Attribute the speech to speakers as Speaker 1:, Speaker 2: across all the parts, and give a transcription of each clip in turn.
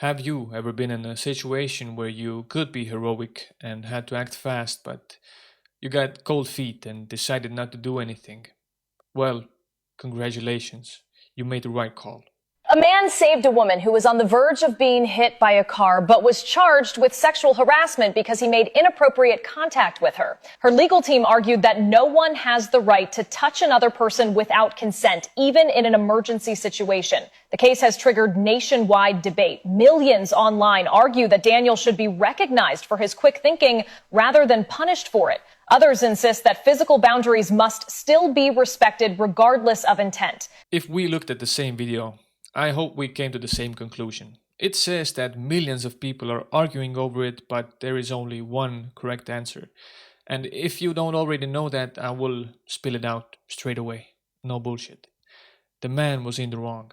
Speaker 1: Have you ever been in a situation where you could be heroic and had to act fast, but you got cold feet and decided not to do anything? Well, congratulations. You made the right call.
Speaker 2: A man saved a woman who was on the verge of being hit by a car, but was charged with sexual harassment because he made inappropriate contact with her. Her legal team argued that no one has the right to touch another person without consent, even in an emergency situation. The case has triggered nationwide debate. Millions online argue that Daniel should be recognized for his quick thinking rather than punished for it. Others insist that physical boundaries must still be respected regardless of intent.
Speaker 1: If we looked at the same video, I hope we came to the same conclusion. It says that millions of people are arguing over it, but there is only one correct answer. And if you don't already know that, I will spill it out straight away. No bullshit. The man was in the wrong.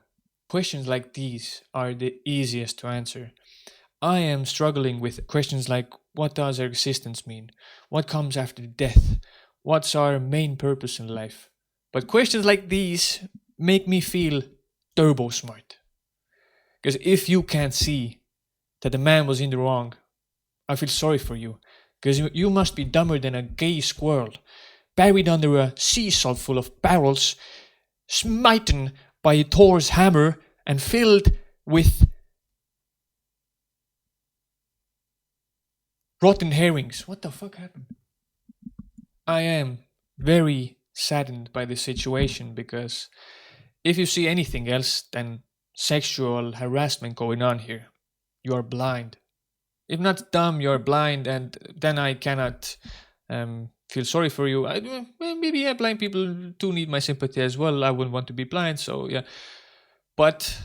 Speaker 1: Questions like these are the easiest to answer. I am struggling with questions like, what does our existence mean? What comes after death? What's our main purpose in life? But questions like these make me feel turbo smart. Because if you can't see that the man was in the wrong, I feel sorry for you. Because you must be dumber than a gay squirrel, buried under a sea salt full of barrels, smitten by Thor's hammer, and filled with rotten herrings. What the fuck happened? I am very saddened by this situation because if you see anything else than sexual harassment going on here, you are blind. If not dumb, you are blind, and then I cannot feel sorry for you. Maybe blind people do need my sympathy as well. I wouldn't want to be blind, so yeah. But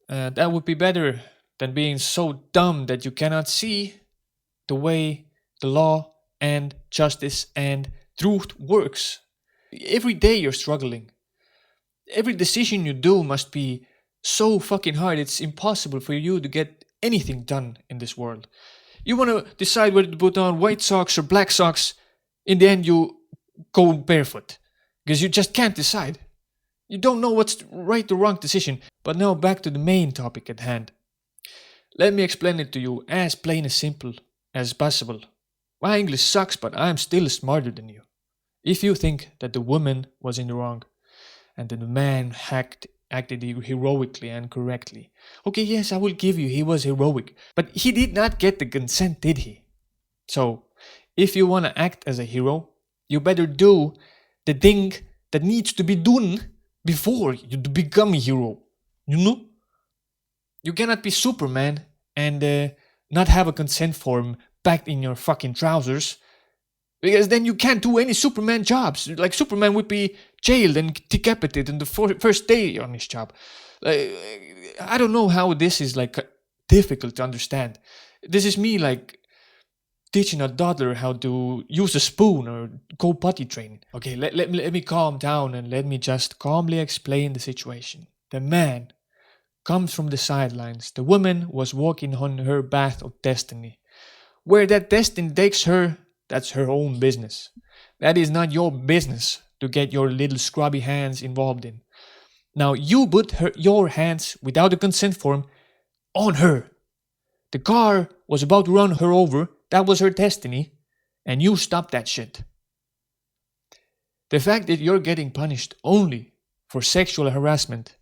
Speaker 1: that would be better than being so dumb that you cannot see the way the law and justice and truth works. Every day you're struggling. Every decision you do must be so fucking hard, it's impossible for you to get anything done in this world. You want to decide whether to put on white socks or black socks, in the end you go barefoot. Because you just can't decide. You don't know what's the right or wrong decision. But now back to the main topic at hand. Let me explain it to you as plain and simple as possible. My English sucks, but I'm still smarter than you. If you think that the woman was in the wrong, and that the man acted heroically and correctly. Okay, yes, I will give you, he was heroic. But he did not get the consent, did he? So, if you want to act as a hero, you better do the thing that needs to be done before you become a hero. You know? You cannot be Superman and not have a consent form packed in your fucking trousers. Because then you can't do any Superman jobs. Like Superman would be jailed and decapitated in the first day on his job. I don't know how this is like difficult to understand. This is me like teaching a toddler how to use a spoon or go potty training. Okay, let me calm down and let me just calmly explain the situation. The man comes from the sidelines. The woman was walking on her path of destiny. Where that destiny takes her, that's her own business. That is not your business to get your little scrubby hands involved in. Now you put your hands without a consent form on her. The car was about to run her over. That was her destiny. And you stopped that shit. The fact that you're getting punished only for sexual harassment,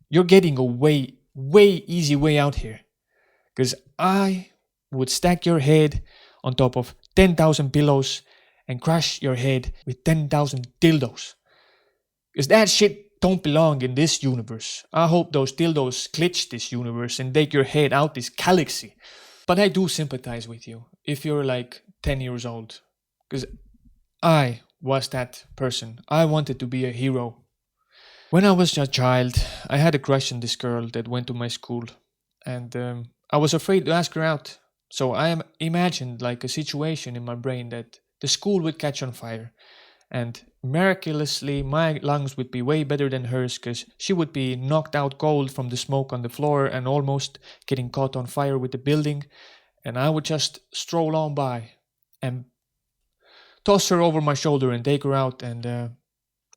Speaker 1: you're getting a way easy way out here. Because I would stack your head on top of 10,000 pillows and crush your head with 10,000 dildos. Because that shit don't belong in this universe. I hope those dildos glitch this universe and take your head out this galaxy. But I do sympathize with you if you're like 10 years old. Because I was that person. I wanted to be a hero. When I was a child, I had a crush on this girl that went to my school. And I was afraid to ask her out. So I imagined like a situation in my brain that the school would catch on fire and miraculously my lungs would be way better than hers because she would be knocked out cold from the smoke on the floor and almost getting caught on fire with the building, and I would just stroll on by and toss her over my shoulder and take her out and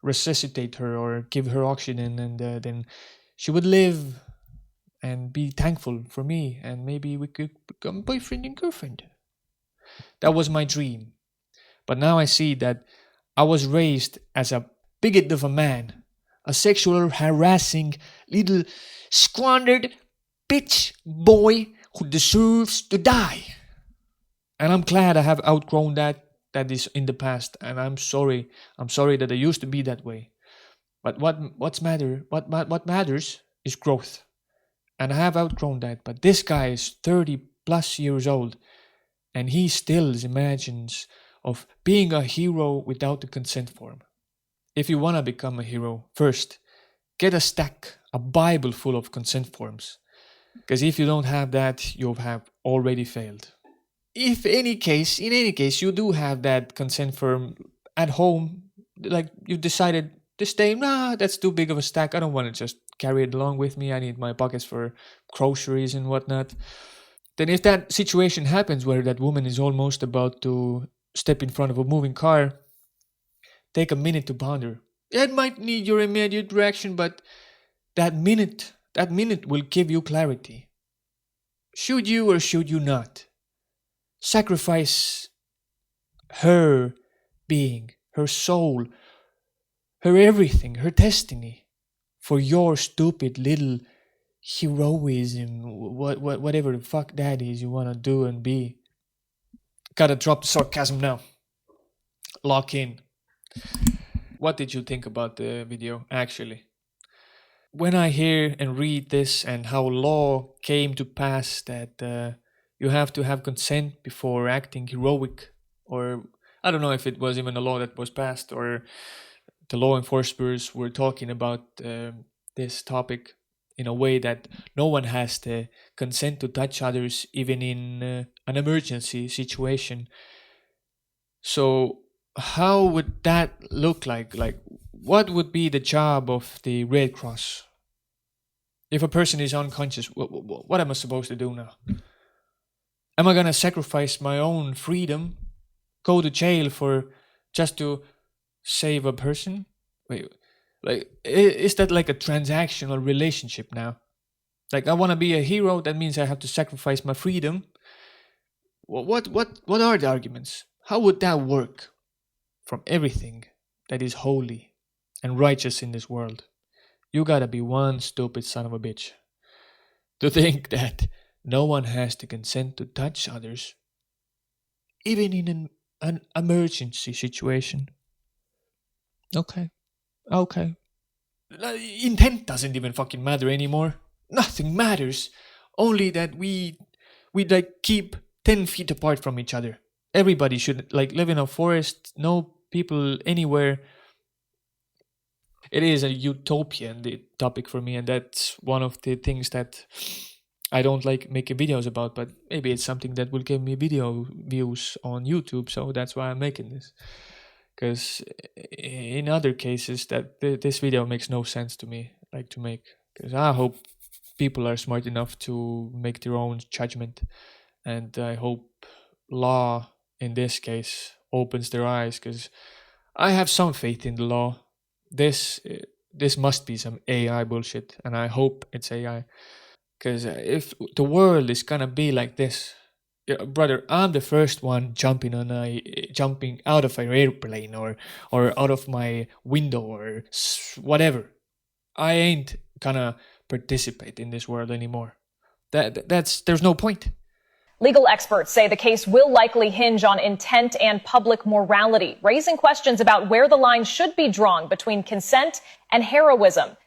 Speaker 1: resuscitate her or give her oxygen, and then she would live and be thankful for me, and maybe we could become boyfriend and girlfriend. That was my dream. But now I see that I was raised as a bigot of a man, a sexual harassing little squandered bitch boy who deserves to die. And I'm glad I have outgrown that. That is in the past, and I'm sorry. I'm sorry that I used to be that way. But what matters is growth, and I have outgrown that. But this guy is 30 plus years old, and he still imagines of being a hero without the consent form. If you wanna become a hero, first get a Bible full of consent forms, because if you don't have that, you have already failed. If in any case, you do have that consent form at home, like you decided this day, nah, that's too big of a stack. I don't want to just carry it along with me. I need my pockets for groceries and whatnot. Then if that situation happens where that woman is almost about to step in front of a moving car, take a minute to ponder. It might need your immediate reaction, but that minute will give you clarity. Should you or should you not sacrifice her being, her soul, her everything, her destiny for your stupid little heroism, whatever the fuck that is you want to do and be? Gotta drop the sarcasm now. Lock in. What did you think about the video, actually? When I hear and read this and how law came to pass that you have to have consent before acting heroic, or I don't know if it was even a law that was passed or the law enforcers were talking about this topic in a way that no one has the consent to touch others even in an emergency situation. So how would that look like? Like, what would be the job of the Red Cross? If a person is unconscious, what am I supposed to do now? Am I gonna sacrifice my own freedom, go to jail for just to save a person? Wait, like, is that like a transactional relationship now? Like, I want to be a hero, that means I have to sacrifice my freedom. What are the arguments? How would that work? From everything that is holy and righteous in this world, you gotta be one stupid son of a bitch to think that no one has to consent to touch others, even in an emergency situation. Okay. Intent doesn't even fucking matter anymore. Nothing matters. Only that we like keep 10 feet apart from each other. Everybody should like live in a forest, no people anywhere. It is a utopian topic for me, and that's one of the things that I don't like making videos about, but maybe it's something that will give me video views on YouTube, so that's why I'm making this. Because in other cases, that this video makes no sense to me, like to make. Because I hope people are smart enough to make their own judgment, and I hope law in this case opens their eyes. Because I have some faith in the law. This must be some AI bullshit, and I hope it's AI. Because if the world is gonna be like this, yeah, brother, I'm the first one jumping out of an airplane or out of my window or whatever. I ain't gonna participate in this world anymore. There's no point.
Speaker 2: Legal experts say the case will likely hinge on intent and public morality, raising questions about where the line should be drawn between consent and heroism.